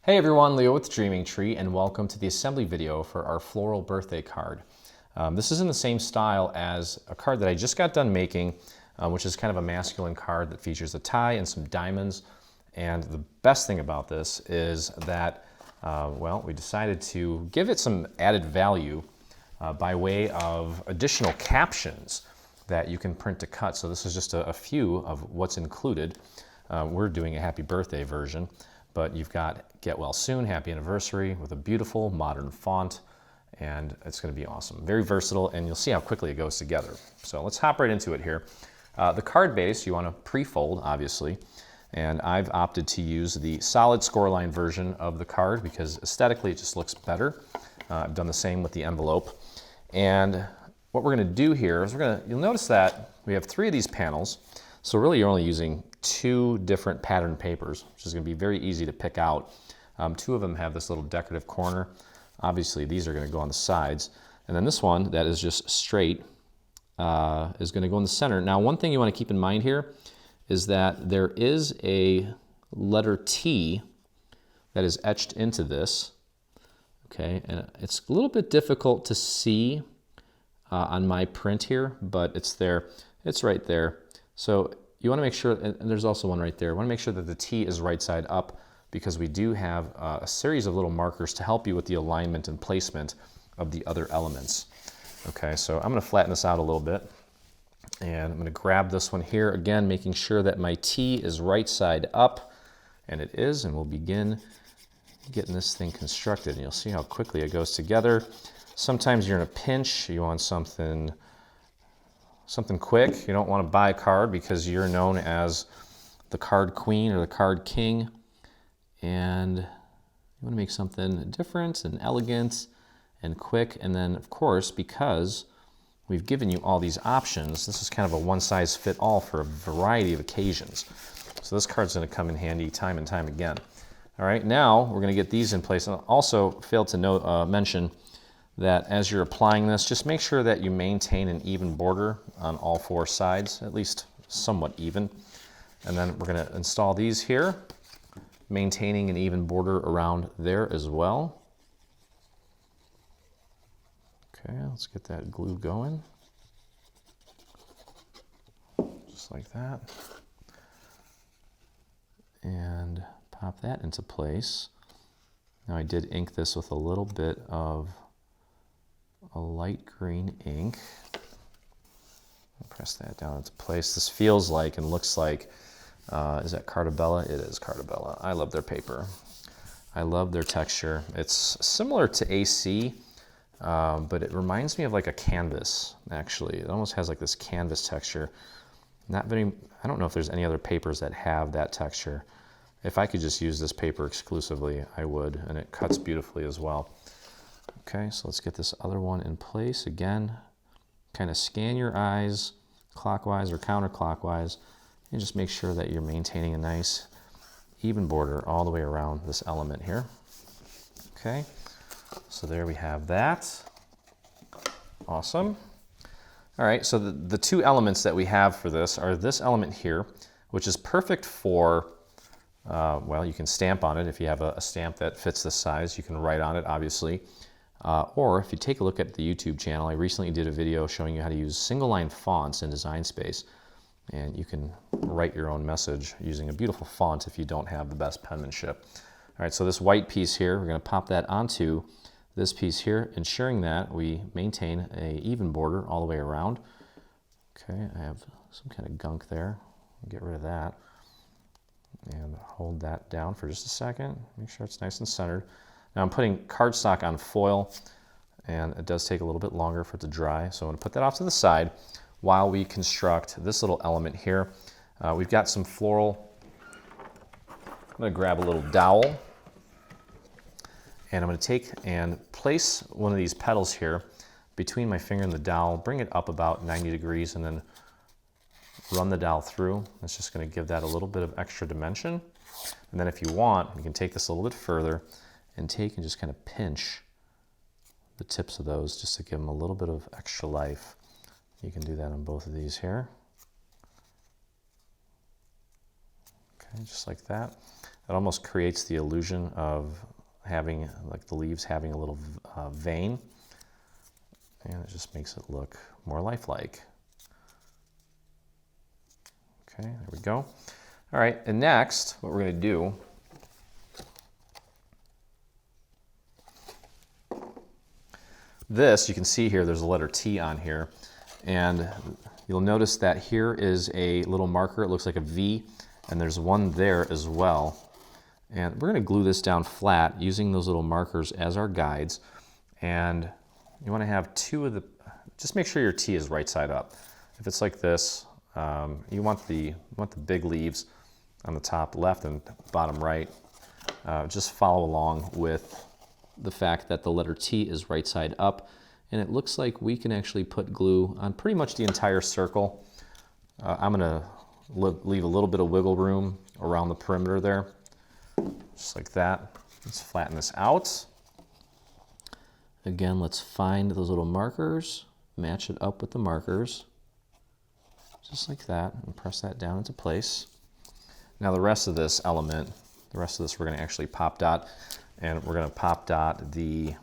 Hey everyone, Leo with Dreaming Tree, and welcome to the assembly video for our floral birthday card. This is in the same style as a card that I just got done making, which is kind of a masculine card that features a tie and some diamonds. And the best thing about this is that, well, we decided to give it some added value by way of additional captions that you can print to cut. So this is just a few of what's included. We're doing a happy birthday version. But you've got Get Well Soon, Happy Anniversary with a beautiful modern font, and it's going to be awesome. Very versatile, and you'll see how quickly it goes together. So let's hop right into it here. The card base, you want to pre-fold, obviously, and I've opted to use the solid scoreline version of the card because aesthetically it just looks better. I've done the same with the envelope. And what we're going to do here is you'll notice that we have 3 of these panels. So really you're only using 2 different pattern papers, which is going to be very easy to pick out. 2 of them have this little decorative corner. Obviously these are going to go on the sides. And then this one that is just straight is going to go in the center. Now one thing you want to keep in mind here is that there is a letter T that is etched into this. Okay, and it's a little bit difficult to see on my print here, but it's there. It's right there. So you want to make sure, and there's also one right there, you want to make sure that the T is right side up because we do have a series of little markers to help you with the alignment and placement of the other elements. Okay, so I'm going to flatten this out a little bit, and I'm going to grab this one here, again, making sure that my T is right side up, and it is, and we'll begin getting this thing constructed, and you'll see how quickly it goes together. Sometimes you're in a pinch, you want something quick. You don't want to buy a card because you're known as the card queen or the card king. And you want to make something different and elegant and quick. And then, of course, because we've given you all these options, this is kind of a one-size-fit-all for a variety of occasions. So this card's going to come in handy time and time again. All right, now we're going to get these in place. And I also failed to mention that as you're applying this, just make sure that you maintain an even border on all 4 sides, at least somewhat even. And then we're going to install these here, maintaining an even border around there as well. Okay, let's get that glue going. Just like that. And pop that into place. Now I did ink this with a little bit of a light green ink. I'll press that down into place. This feels like and looks like, is that Cartabella? It is Cartabella. I love their paper. I love their texture. It's similar to AC, but it reminds me of like a canvas, actually. It almost has like this canvas texture. I don't know if there's any other papers that have that texture. If I could just use this paper exclusively, I would, and it cuts beautifully as well. Okay, so let's get this other one in place. Again, kind of scan your eyes clockwise or counterclockwise and just make sure that you're maintaining a nice even border all the way around this element here. Okay, so there we have that. Awesome. All right, so the 2 elements that we have for this are this element here, which is perfect for, well, you can stamp on it. If you have a stamp that fits this size, you can write on it, obviously. Or if you take a look at the YouTube channel, I recently did a video showing you how to use single line fonts in Design Space. And you can write your own message using a beautiful font if you don't have the best penmanship. All right, so this white piece here, we're going to pop that onto this piece here, ensuring that we maintain an even border all the way around. Okay, I have some kind of gunk there. I'll get rid of that. And hold that down for just a second. Make sure it's nice and centered. Now I'm putting cardstock on foil, and it does take a little bit longer for it to dry, so I'm going to put that off to the side while we construct this little element here. We've got some floral. I'm going to grab a little dowel, and I'm going to take and place one of these petals here between my finger and the dowel, bring it up about 90 degrees, and then run the dowel through. That's just going to give that a little bit of extra dimension. And then if you want, you can take this a little bit further and take and just kind of pinch the tips of those just to give them a little bit of extra life. You can do that on both of these here. Okay, just like that. It almost creates the illusion of having, like the leaves having a little vein, and it just makes it look more lifelike. Okay, there we go. All right, and next, what we're going to do, this, you can see here, there's a letter T on here, and you'll notice that here is a little marker. It looks like a V, and there's one there as well. And we're going to glue this down flat using those little markers as our guides. And you want to have two of the, just make sure your T is right side up. If it's like this, you want the big leaves on the top left and bottom right. Just follow along with the fact that the letter T is right side up. And it looks like we can actually put glue on pretty much the entire circle. I'm going to leave a little bit of wiggle room around the perimeter there, just like that. Let's flatten this out. Again, let's find those little markers, match it up with the markers, just like that, and press that down into place. Now the rest of this element, the rest of this we're going to actually pop dot, and we're going to pop dot the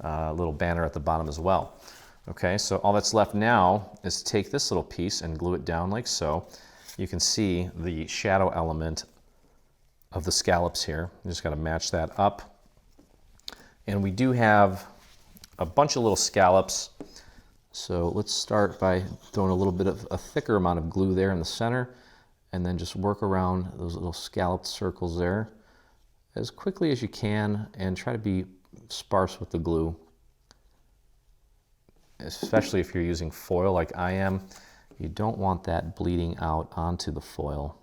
little banner at the bottom as well. Okay, so all that's left now is to take this little piece and glue it down like so. You can see the shadow element of the scallops here. You just got to match that up. And we do have a bunch of little scallops. So let's start by throwing a little bit of a thicker amount of glue there in the center, and then just work around those little scalloped circles there as quickly as you can, and try to be sparse with the glue. Especially if you're using foil like I am, you don't want that bleeding out onto the foil.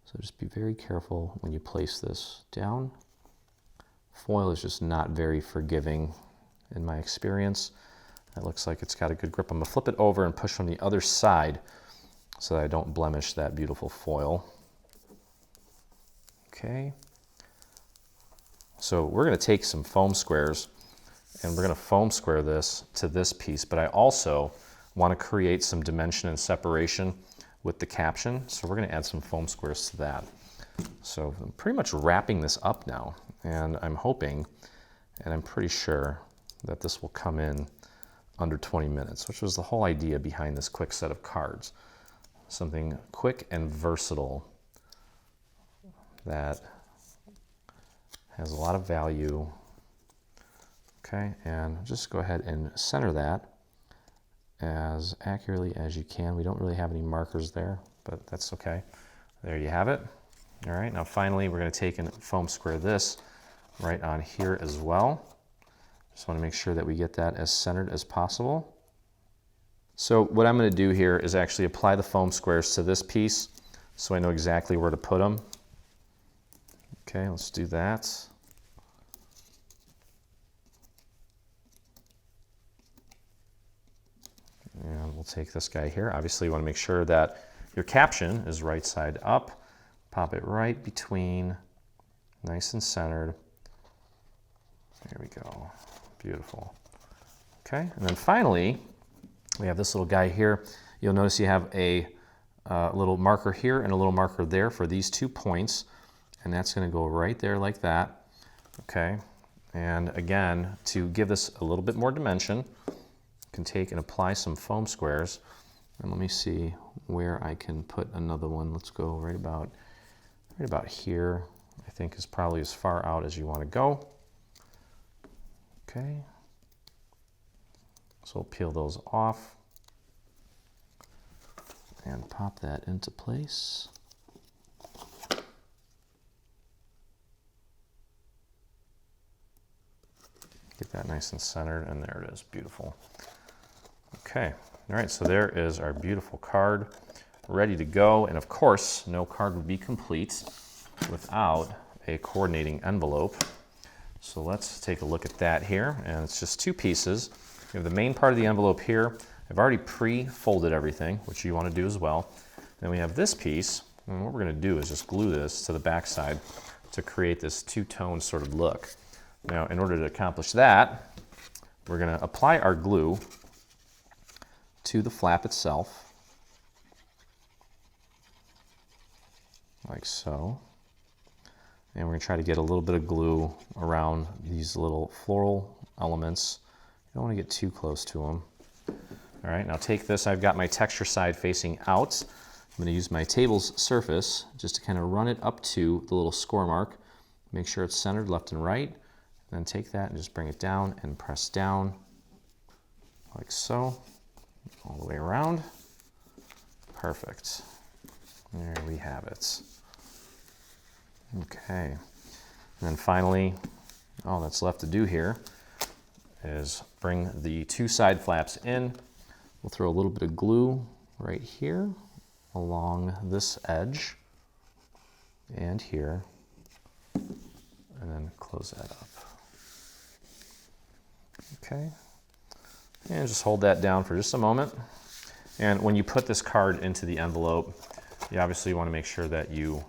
So just be very careful when you place this down. Foil is just not very forgiving in my experience. It looks like it's got a good grip. I'm going to flip it over and push from the other side so that I don't blemish that beautiful foil. Okay. So we're going to take some foam squares, and we're going to foam square this to this piece, but I also want to create some dimension and separation with the caption, so we're going to add some foam squares to that. So I'm pretty much wrapping this up now, and I'm hoping, and I'm pretty sure, that this will come in under 20 minutes, which was the whole idea behind this quick set of cards. Something quick and versatile that has a lot of value. Okay, and just go ahead and center that as accurately as you can. We don't really have any markers there, but that's okay. There you have it. All right, now finally we're going to take and foam square this right on here as well. Just want to make sure that we get that as centered as possible. So what I'm going to do here is actually apply the foam squares to this piece so I know exactly where to put them. Okay, let's do that. And we'll take this guy here. Obviously you want to make sure that your caption is right side up. Pop it right between, nice and centered. There we go. Beautiful. Okay, and then finally, we have this little guy here. You'll notice you have a little marker here and a little marker there for these 2 points, and that's going to go right there like that. Okay, and again, to give this a little bit more dimension, you can take and apply some foam squares. And let me see where I can put another one. Let's go right about here. I think is probably as far out as you want to go. Okay, so we'll peel those off and pop that into place. Get that nice and centered, and there it is, beautiful. Okay, all right, so there is our beautiful card ready to go. And of course, no card would be complete without a coordinating envelope. So let's take a look at that here, and it's just 2 pieces. We have the main part of the envelope here. I've already pre-folded everything, which you want to do as well. Then we have this piece, and what we're going to do is just glue this to the back side to create this 2-tone sort of look. Now, in order to accomplish that, we're going to apply our glue to the flap itself. like so. And we're gonna try to get a little bit of glue around these little floral elements. You don't wanna get too close to them. All right, now take this, I've got my texture side facing out. I'm gonna use my table's surface just to kind of run it up to the little score mark. Make sure it's centered left and right. And then take that and just bring it down and press down like so, all the way around. Perfect. There we have it. Okay. And then finally, all that's left to do here is bring the two side flaps in. We'll throw a little bit of glue right here along this edge and here, and then close that up. Okay. And just hold that down for just a moment. And when you put this card into the envelope, you obviously want to make sure that you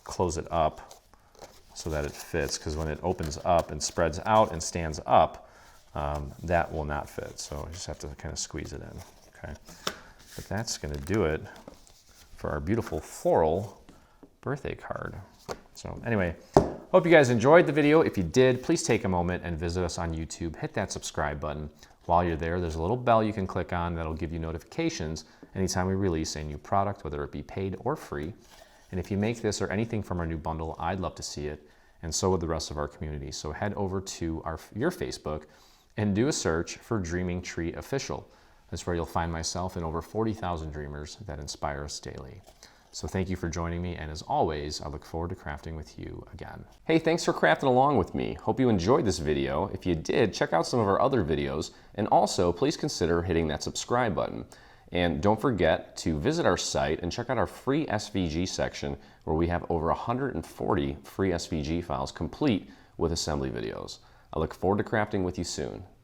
close it up so that it fits, because when it opens up and spreads out and stands up, that will not fit. So you just have to kind of squeeze it in, okay? But that's gonna do it for our beautiful floral birthday card. So anyway, hope you guys enjoyed the video. If you did, please take a moment and visit us on YouTube. Hit that subscribe button. While you're there, there's a little bell you can click on that'll give you notifications anytime we release a new product, whether it be paid or free. And if you make this or anything from our new bundle, I'd love to see it, and so would the rest of our community. So head over to your Facebook and do a search for Dreaming Tree Official. That's where you'll find myself and over 40,000 dreamers that inspire us daily. So thank you for joining me, and as always, I look forward to crafting with you again. Hey, thanks for crafting along with me. Hope you enjoyed this video. If you did, check out some of our other videos, and also please consider hitting that subscribe button. And don't forget to visit our site and check out our free SVG section, where we have over 140 free SVG files complete with assembly videos. I look forward to crafting with you soon.